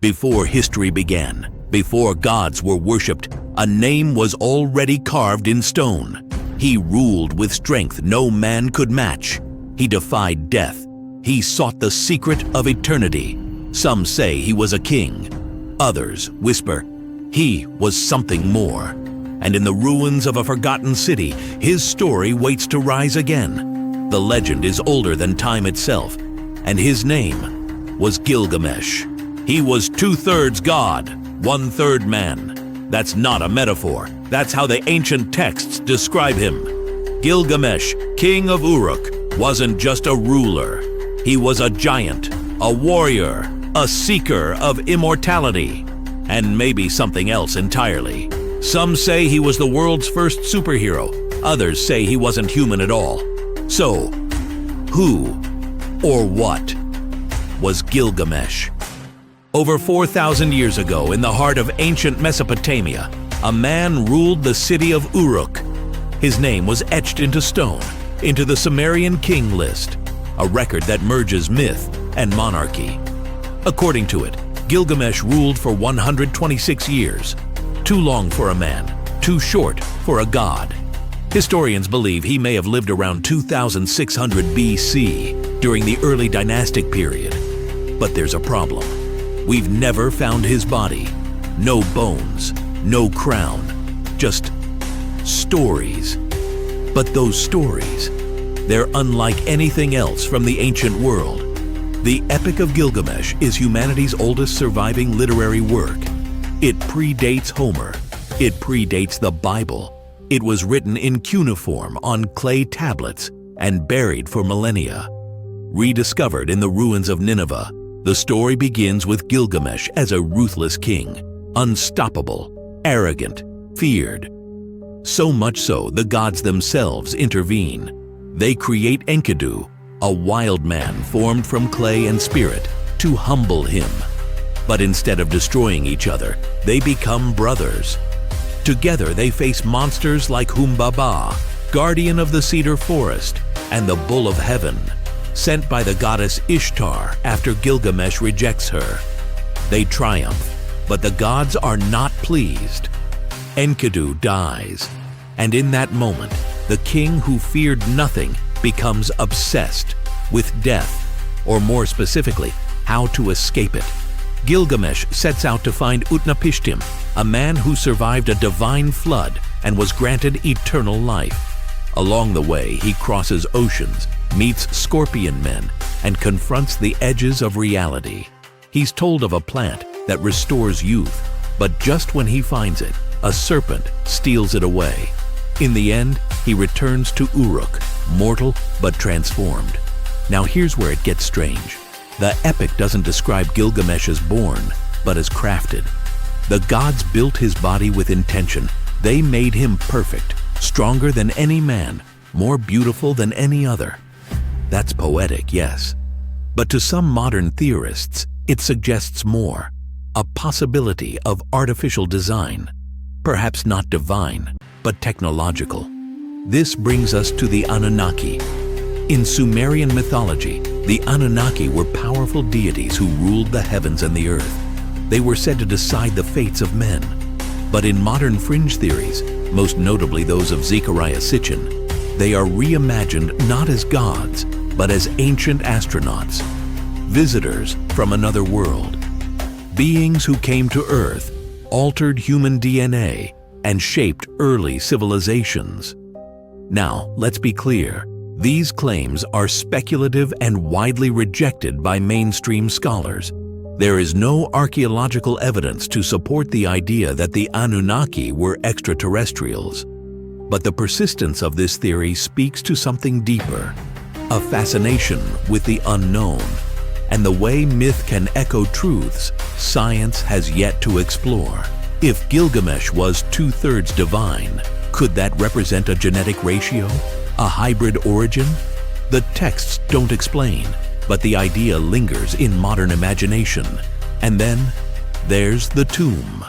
Before history began, before gods were worshipped, a name was already carved in stone. He ruled with strength no man could match. He defied death. He sought the secret of eternity. Some say he was a king. Others whisper, he was something more. And in the ruins of a forgotten city, his story waits to rise again. The legend is older than time itself, and his name was Gilgamesh. He was 2/3 God, 1/3 man. That's not a metaphor. That's how the ancient texts describe him. Gilgamesh, king of Uruk, wasn't just a ruler. He was a giant, a warrior, a seeker of immortality, and maybe something else entirely. Some say he was the world's first superhero. Others say he wasn't human at all. So, who or what was Gilgamesh? Over 4,000 years ago, in the heart of ancient Mesopotamia, a man ruled the city of Uruk. His name was etched into stone, into the Samrian king list, a record that merges myth and monarchy. According to it, Gilgamesh ruled for 126 years. Too long for a man, too short for a god. Historians believe he may have lived around 2600 BC, during the early dynastic period. But there's a problem. We've never found his body. No bones, no crown, just stories. But those stories, they're unlike anything else from the ancient world. The Epic of Gilgamesh is humanity's oldest surviving literary work. It predates Homer. It predates the Bible. It was written in cuneiform on clay tablets and buried for millennia. Rediscovered in the ruins of Nineveh, the story begins with Gilgamesh as a ruthless king, unstoppable, arrogant, feared. So much so, the gods themselves intervene. They create Enkidu, a wild man formed from clay and spirit, to humble him. But instead of destroying each other, they become brothers. Together they face monsters like Humbaba, guardian of the cedar forest, and the bull of heaven, sent by the goddess Ishtar after Gilgamesh rejects her. They triumph, but the gods are not pleased. Enkidu dies, and in that moment, the king who feared nothing becomes obsessed with death, or more specifically, how to escape it. Gilgamesh sets out to find Utnapishtim, a man who survived a divine flood and was granted eternal life. Along the way, he crosses oceans, meets scorpion men, and confronts the edges of reality. He's told of a plant that restores youth, but just when he finds it, a serpent steals it away. In the end, he returns to Uruk, mortal but transformed. Now here's where it gets strange. The epic doesn't describe Gilgamesh as born, but as crafted. The gods built his body with intention. They made him perfect, stronger than any man, more beautiful than any other. That's poetic, yes. But to some modern theorists, it suggests more. A possibility of artificial design. Perhaps not divine, but technological. This brings us to the Anunnaki. In Sumerian mythology, the Anunnaki were powerful deities who ruled the heavens and the earth. They were said to decide the fates of men. But in modern fringe theories, most notably those of Zecharia Sitchin, they are reimagined not as gods, but as ancient astronauts, visitors from another world, beings who came to Earth, altered human DNA, and shaped early civilizations. Now, let's be clear. These claims are speculative and widely rejected by mainstream scholars. There is no archaeological evidence to support the idea that the Anunnaki were extraterrestrials. But the persistence of this theory speaks to something deeper, a fascination with the unknown, and the way myth can echo truths science has yet to explore. If Gilgamesh was 2/3 divine, could that represent a genetic ratio? A hybrid origin? The texts don't explain, but the idea lingers in modern imagination. And then, there's the tomb.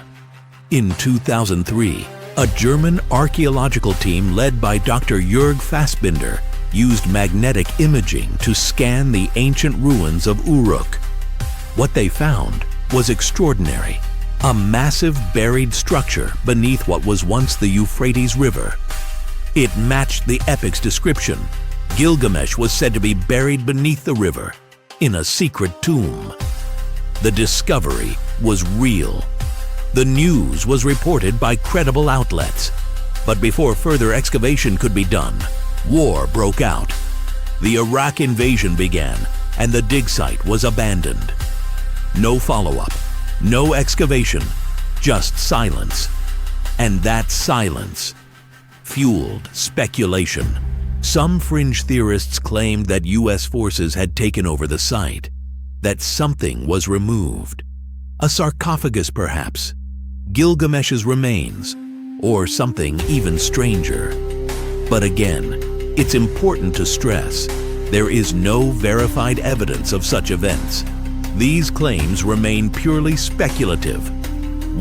In 2003, a German archaeological team led by Dr. Jörg Fassbinder used magnetic imaging to scan the ancient ruins of Uruk. What they found was extraordinary. A massive buried structure beneath what was once the Euphrates River. It matched the epic's description. Gilgamesh was said to be buried beneath the river, in a secret tomb. The discovery was real. The news was reported by credible outlets. But before further excavation could be done, war broke out. The Iraq invasion began, and the dig site was abandoned. No follow-up, no excavation, just silence. And that silence fueled speculation. Some fringe theorists claimed that U.S. forces had taken over the site, that something was removed. A sarcophagus, perhaps, Gilgamesh's remains, or something even stranger. But again, it's important to stress, there is no verified evidence of such events. These claims remain purely speculative.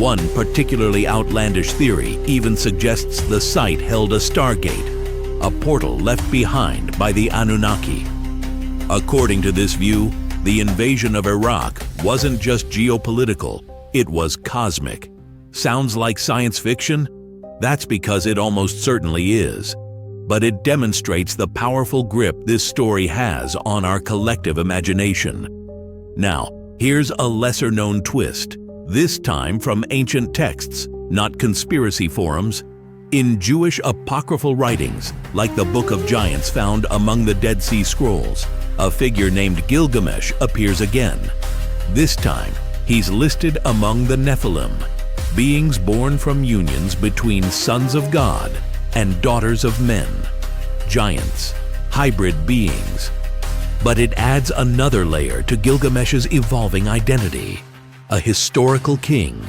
One particularly outlandish theory even suggests the site held a Stargate, a portal left behind by the Anunnaki. According to this view, the invasion of Iraq wasn't just geopolitical, it was cosmic. Sounds like science fiction? That's because it almost certainly is. But it demonstrates the powerful grip this story has on our collective imagination. Now, here's a lesser-known twist, this time from ancient texts, not conspiracy forums. In Jewish apocryphal writings, like the Book of Giants found among the Dead Sea Scrolls, a figure named Gilgamesh appears again. This time, he's listed among the Nephilim, beings born from unions between sons of God and daughters of men, giants, hybrid beings. But it adds another layer to Gilgamesh's evolving identity, a historical king,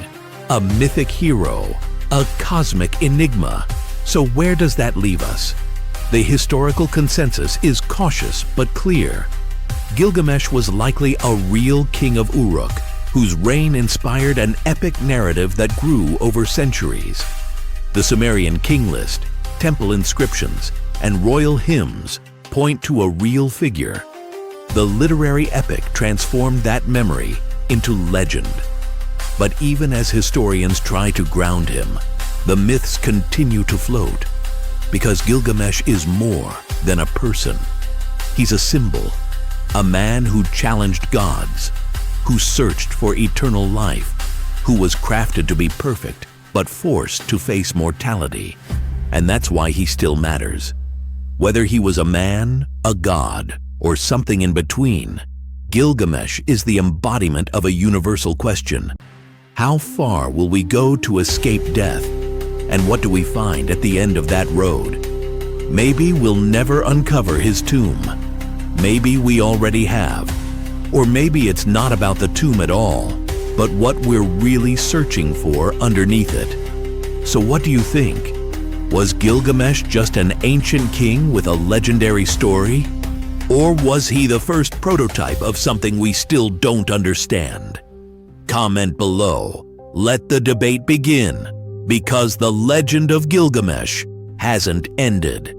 a mythic hero, a cosmic enigma. So where does that leave us? The historical consensus is cautious but clear. Gilgamesh was likely a real king of Uruk, whose reign inspired an epic narrative that grew over centuries. The Samrian king list, temple inscriptions, and royal hymns point to a real figure. The literary epic transformed that memory into legend. But even as historians try to ground him, the myths continue to float. Because Gilgamesh is more than a person. He's a symbol, a man who challenged gods, who searched for eternal life, who was crafted to be perfect, but forced to face mortality. And that's why he still matters. Whether he was a man, a god, or something in between, Gilgamesh is the embodiment of a universal question. How far will we go to escape death? And what do we find at the end of that road? Maybe we'll never uncover his tomb. Maybe we already have. Or maybe it's not about the tomb at all, but what we're really searching for underneath it. So what do you think? Was Gilgamesh just an ancient king with a legendary story? Or was he the first prototype of something we still don't understand? Comment below. Let the debate begin, because the legend of Gilgamesh hasn't ended.